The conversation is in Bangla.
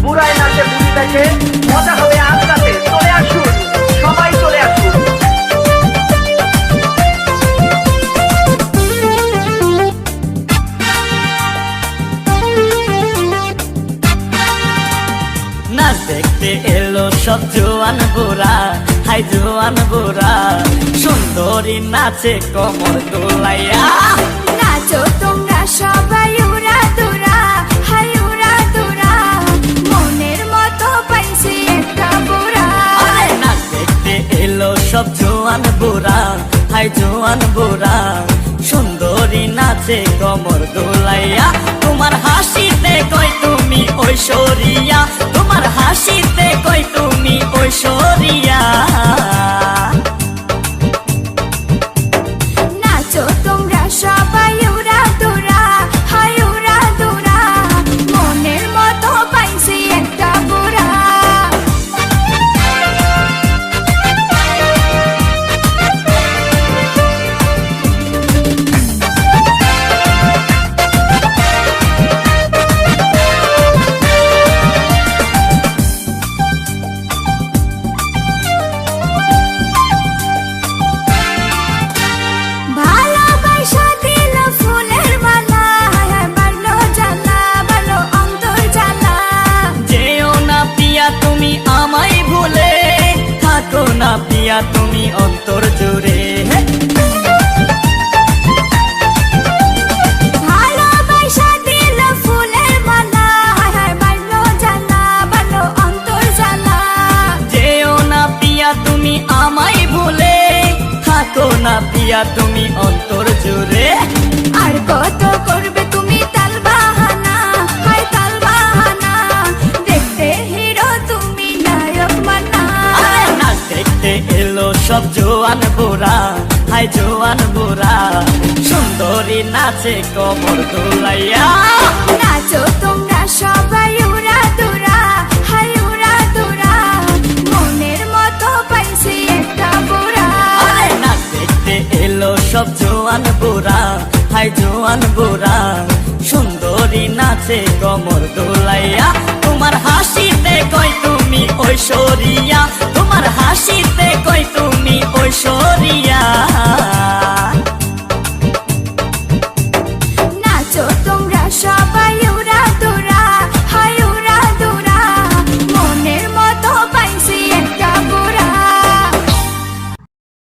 বুড়ায় নাচে বুড়ি দেখে, মজা হবে আজ রাতে। চলে আসুন, সবাই চলে আসুন। নাচ দেখতে এলো সব জোয়ান বুড়া, হাই জোয়ান বুড়া, সুন্দরী নাচে কোমর দোলাইয়া। নাচো তোমরা সবাই উড়া দুরা, হাই উড়া দুরা, মনের মতো পাইছি একটা বুড়া। নাচ দেখতে এলো সব জোয়ান বুড়া, হাই জোয়ান বুড়া, সুন্দরী নাচে কোমর দোলাইয়া। তোমার হাসিতে কই তুমি ঐশ্বরিয়া, তোমার হাসিতে কই তুমি ঐশ্বরিয়া। নাচো তোমরা সবাই উড়া দুরা, হাই উড়া দুরা, মনের মতো পাইছি একটা বুড়া। ভালোবাসা দিল ফুলের মালা, বাড়লো জ্বালা, বাড়লো অন্তর জ্বালা। যেও না পিয়া তুমি আমায় ভুলে, থাকো না পিয়া তুমি অন্তর জুড়ে। ভালোবাসা দিল ফুলের মালা, বাড়লো জ্বালা, বাড়লো অন্তর জ্বালা। যেও না পিয়া তুমি আমায় ভুলে, থাকো না পিয়া তুমি অন্তর জুড়ে। আর কত করবে তুমি তাল বাহানা, হাই তাল বাহানা, দেখতে হিরো তুমি নায়ক মানা। নাচ দেখতে এলো সব জোয়ান বুড়া, হাই জোয়ান বুড়া, সুন্দরী নাচে কোমর দোলাইয়া। নাচো তোমরা সবাই উড়া দুরা, হাই উড়া দুরা, মনের মতো পাইছি একটা বুড়া। নাচ দেখতে এলো সব জোয়ান বুড়া, হাই জোয়ান বুড়া, সুন্দরী নাচে কোমর দোলাইয়া। তোমার হাসিতে কই তুমি ঐশ্বরিয়া, তোমার হাসিতে কই তুমি ঐশ্বরিয়া।